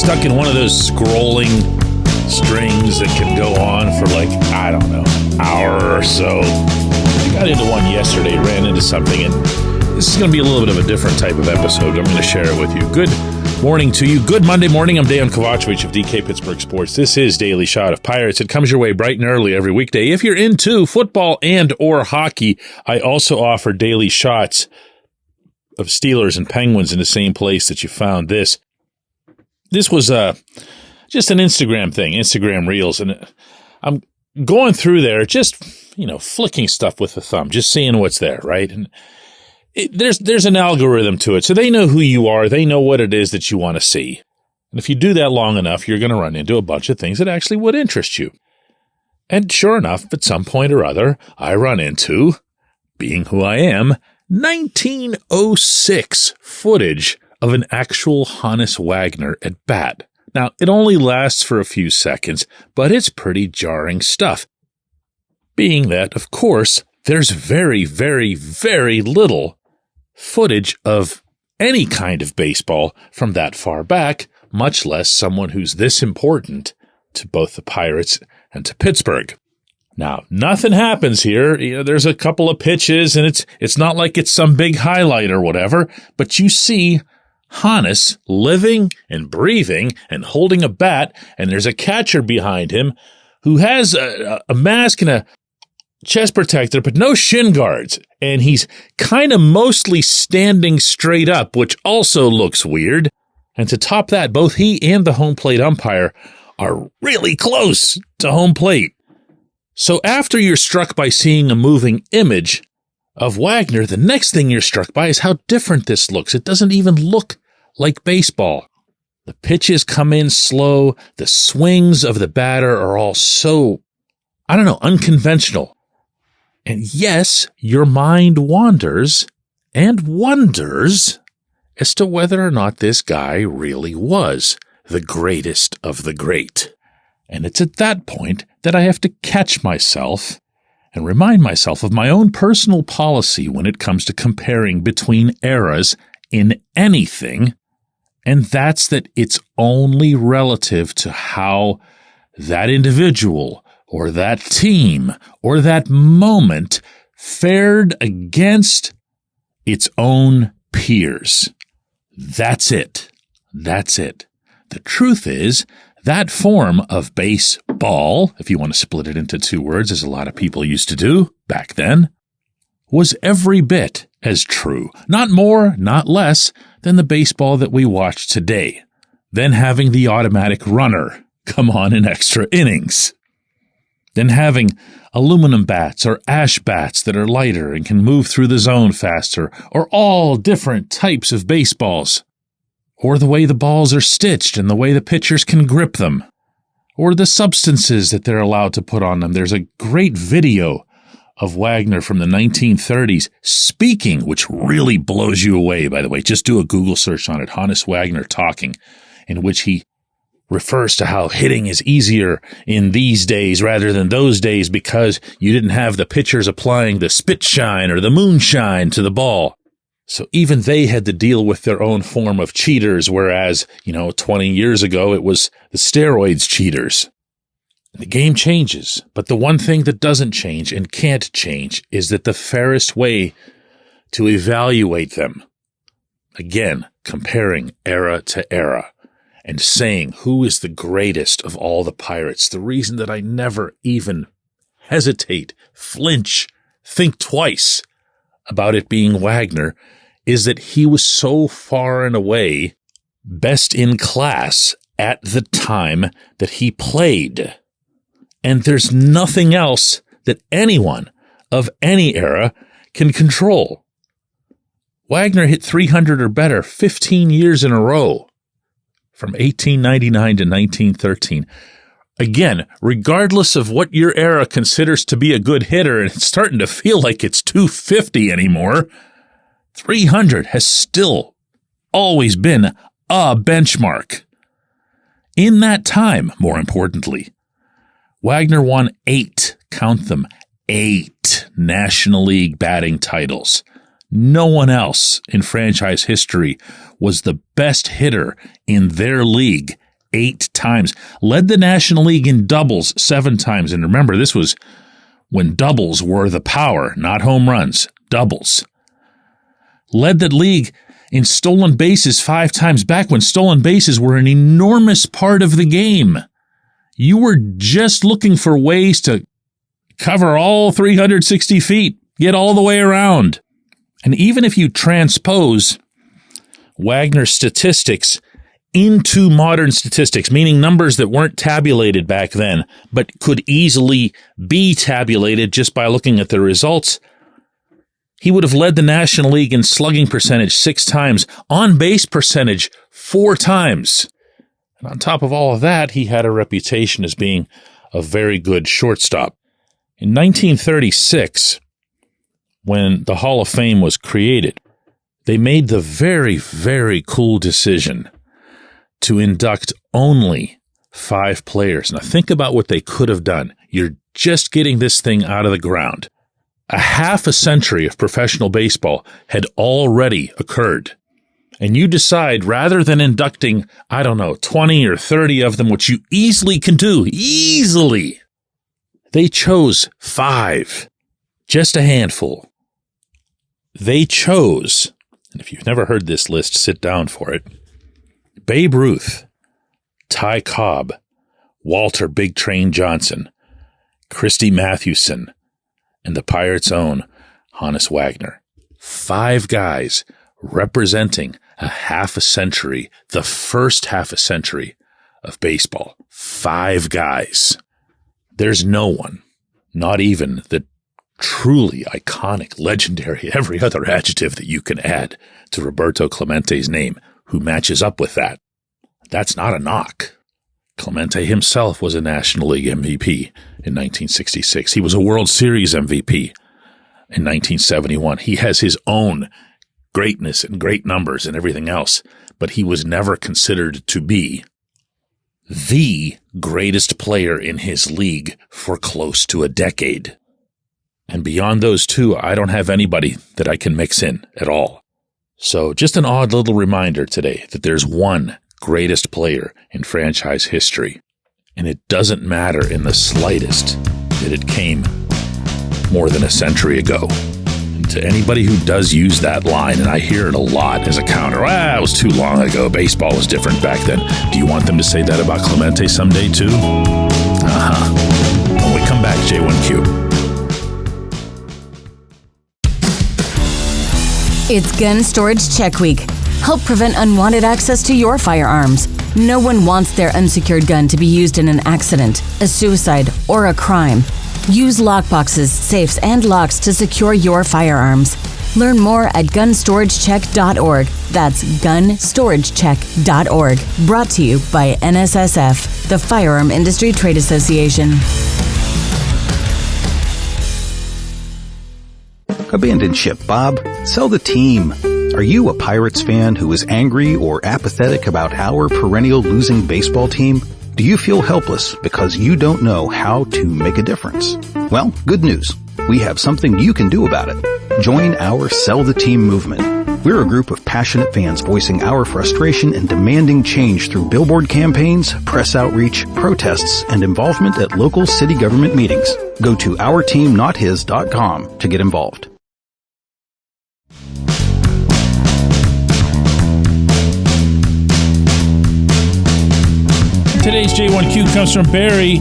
stuck in one of those scrolling strings that can go on for an hour or so. I got into one yesterday, ran into something, and this is going to be a little bit of a different type of episode. I'm going to share it with you. Good morning to you. Good Monday morning. I'm Dejan Kovacevic of DK Pittsburgh Sports. This is Daily Shot of Pirates. It comes your way bright and early every weekday. If you're into football and or hockey, I also offer daily shots of Steelers and Penguins in the same place that you found this. This was just an Instagram thing, Instagram Reels, and I'm going through there, just, flicking stuff with the thumb, just seeing what's there, right? And there's an algorithm to it, so they know who you are, they know what it is that you want to see. And if you do that long enough, you're going to run into a bunch of things that actually would interest you. And sure enough, at some point or other, I run into, being who I am, 1906 footage of an actual Hannes Wagner at bat. Now, it only lasts for a few seconds, but it's pretty jarring stuff. Being that, of course, there's very, very, very little footage of any kind of baseball from that far back, much less someone who's this important to both the Pirates and to Pittsburgh. Now, nothing happens here. There's a couple of pitches, and it's not like it's some big highlight or whatever, but you see Hannes living and breathing and holding a bat, and there's a catcher behind him who has a mask and a chest protector, but no shin guards, and he's kind of mostly standing straight up, which also looks weird. And to top that, both he and the home plate umpire are really close to home plate. So after you're struck by seeing a moving image of Wagner, the next thing you're struck by is how different this looks. It doesn't even look like baseball. The pitches come in slow. The swings of the batter are all so, unconventional. And yes, your mind wanders and wonders as to whether or not this guy really was the greatest of the great. And it's at that point that I have to catch myself and remind myself of my own personal policy when it comes to comparing between eras in anything, and that's that it's only relative to how that individual or that team or that moment fared against its own peers. That's it. That's it. The truth is, that form of baseball, if you want to split it into two words, as a lot of people used to do back then, was every bit as true, not more, not less, than the baseball that we watch today, than having the automatic runner come on in extra innings, than having aluminum bats or ash bats that are lighter and can move through the zone faster, or all different types of baseballs, or the way the balls are stitched and the way the pitchers can grip them, or the substances that they're allowed to put on them. There's a great video of Wagner from the 1930s speaking, which really blows you away, by the way. Just do a Google search on it, Hannes Wagner talking, in which he refers to how hitting is easier in these days rather than those days because you didn't have the pitchers applying the spit shine or the moonshine to the ball. So even they had to deal with their own form of cheaters, whereas, 20 years ago, it was the steroids cheaters. The game changes, but the one thing that doesn't change and can't change is that the fairest way to evaluate them, again, comparing era to era and saying who is the greatest of all the Pirates, the reason that I never even hesitate, flinch, think twice about it being Wagner is that he was so far and away best in class at the time that he played. And there's nothing else that anyone of any era can control. Wagner hit 300 or better 15 years in a row from 1899 to 1913. Again, regardless of what your era considers to be a good hitter, and it's starting to feel like it's 250 anymore, 300 has still always been a benchmark. In that time, more importantly, Wagner won 8, count them, 8 National League batting titles. No one else in franchise history was the best hitter in their league 8 times. Led the National League in doubles 7 times. And remember, this was when doubles were the power, not home runs, doubles. Led the league in stolen bases 5 times, back when stolen bases were an enormous part of the game. You were just looking for ways to cover all 360 feet, get all the way around. And even if you transpose Wagner statistics into modern statistics, meaning numbers that weren't tabulated back then, but could easily be tabulated just by looking at the results, he would have led the National League in slugging percentage 6 times, on base percentage 4 times. And on top of all of that, he had a reputation as being a very good shortstop. In 1936, when the Hall of Fame was created, they made the very, very cool decision to induct only 5 players. Now think about what they could have done. You're just getting this thing out of the ground. A half a century of professional baseball had already occurred. And you decide, rather than inducting, 20 or 30 of them, which you easily can do, easily, they chose 5, just a handful. They chose, and if you've never heard this list, sit down for it, Babe Ruth, Ty Cobb, Walter Big Train Johnson, Christy Mathewson, and the Pirates' own Honus Wagner. 5 guys representing a half a century, the first half a century of baseball. 5 guys. There's no one, not even the truly iconic, legendary, every other adjective that you can add to Roberto Clemente's name, who matches up with that. That's not a knock. Clemente himself was a National League MVP in 1966. He was a World Series MVP in 1971. He has his own greatness and great numbers and everything else, but he was never considered to be the greatest player in his league for close to a decade. And beyond those 2, I don't have anybody that I can mix in at all. So just an odd little reminder today that there's one greatest player in franchise history, and it doesn't matter in the slightest that it came more than a century ago. And to anybody who does use that line, and I hear it a lot as a counter, it was too long ago, baseball was different back then. Do you want them to say that about Clemente someday too? When we come back, J1Q. It's Gun Storage Check Week. Help prevent unwanted access to your firearms. No one wants their unsecured gun to be used in an accident, a suicide, or a crime. Use lockboxes, safes, and locks to secure your firearms. Learn more at gunstoragechek.org. That's gunstoragechek.org. Brought to you by NSSF, the Firearm Industry Trade Association. Abandoned ship, Bob. Sell the team. Are you a Pirates fan who is angry or apathetic about our perennial losing baseball team? Do you feel helpless because you don't know how to make a difference? Well, good news. We have something you can do about it. Join our Sell the Team movement. We're a group of passionate fans voicing our frustration and demanding change through billboard campaigns, press outreach, protests, and involvement at local city government meetings. Go to OurTeamNotHis.com to get involved. Today's J1Q comes from Barry,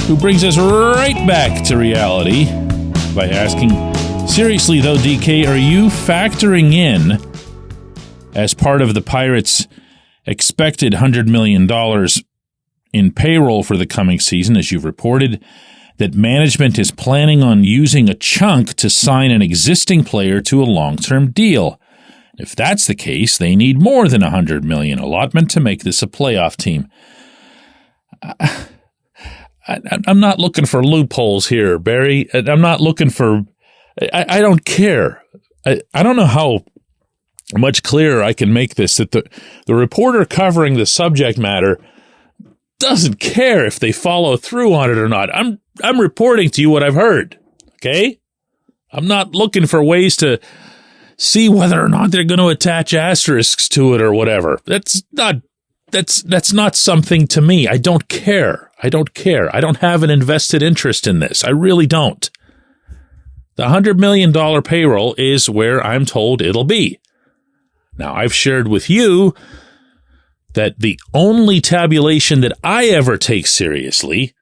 who brings us right back to reality by asking, seriously though, DK, are you factoring in, as part of the Pirates' expected $100 million in payroll for the coming season, as you've reported, that management is planning on using a chunk to sign an existing player to a long-term deal? If that's the case, they need more than $100 million allotment to make this a playoff team. I'm not looking for loopholes here, Barry. I'm not looking for... I don't care. I don't know how much clearer I can make this, that the reporter covering the subject matter doesn't care if they follow through on it or not. I'm reporting to you what I've heard, okay? I'm not looking for ways to see whether or not they're going to attach asterisks to it or whatever. That's not that's not something to me. I don't care. I don't have an invested interest in this. I really don't. The $100 million payroll is where I'm told it'll be. Now, I've shared with you that the only tabulation that I ever take seriously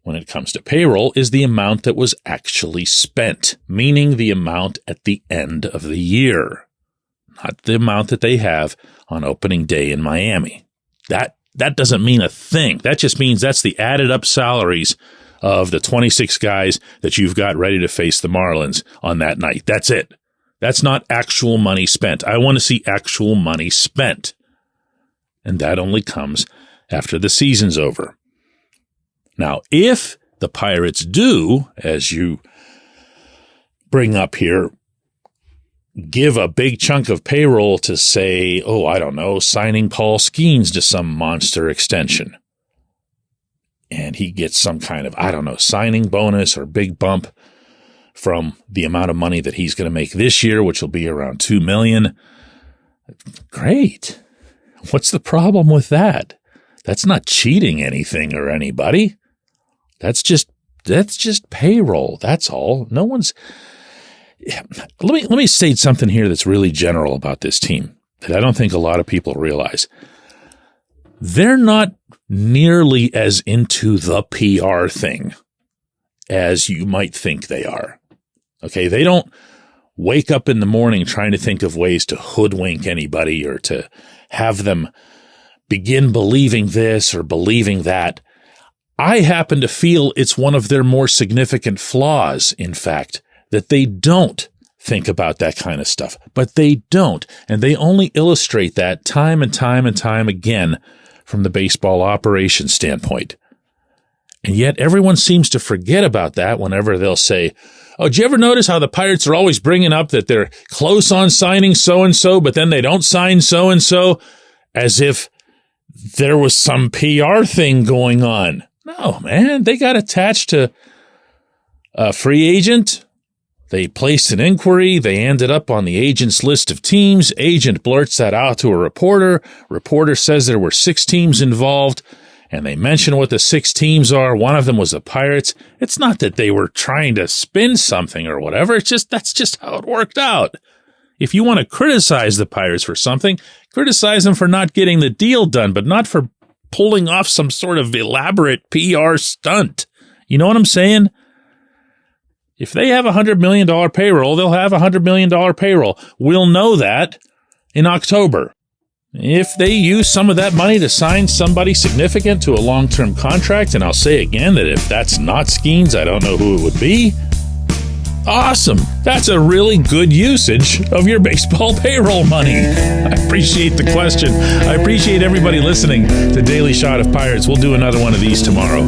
when it comes to payroll is the amount that was actually spent, meaning the amount at the end of the year, not the amount that they have on opening day in Miami. That doesn't mean a thing. That just means that's the added up salaries of the 26 guys that you've got ready to face the Marlins on that night. That's it. That's not actual money spent. I want to see actual money spent. And that only comes after the season's over. Now, if the Pirates do, as you bring up here, give a big chunk of payroll to say, signing Paul Skeens to some monster extension, and he gets some kind of, signing bonus or big bump from the amount of money that he's going to make this year, which will be around $2 million. Great. What's the problem with that? That's not cheating anything or anybody. That's just payroll. That's all. No one's. Let me state something here that's really general about this team that I don't think a lot of people realize. They're not nearly as into the PR thing as you might think they are. Okay, they don't wake up in the morning trying to think of ways to hoodwink anybody or to have them begin believing this or believing that. I happen to feel it's one of their more significant flaws, in fact, that they don't think about that kind of stuff. But they don't, and they only illustrate that time and time and time again from the baseball operations standpoint. And yet everyone seems to forget about that whenever they'll say, did you ever notice how the Pirates are always bringing up that they're close on signing so-and-so, but then they don't sign so-and-so, as if there was some PR thing going on? No, man, they got attached to a free agent. They placed an inquiry. They ended up on the agent's list of teams. Agent blurts that out to a reporter. Reporter says there were 6 teams involved, and they mention what the 6 teams are. One of them was the Pirates. It's not that they were trying to spin something or whatever. It's just that's just how it worked out. If you want to criticize the Pirates for something, criticize them for not getting the deal done, but not for pulling off some sort of elaborate PR stunt. You know what I'm saying? If they have a $100 million payroll, they'll have a $100 million payroll. We'll know that in October. If they use some of that money to sign somebody significant to a long-term contract, and I'll say again that if that's not Skeens, I don't know who it would be. Awesome. That's a really good usage of your baseball payroll money. I appreciate the question. I appreciate everybody listening to Daily Shot of Pirates. We'll do another one of these tomorrow.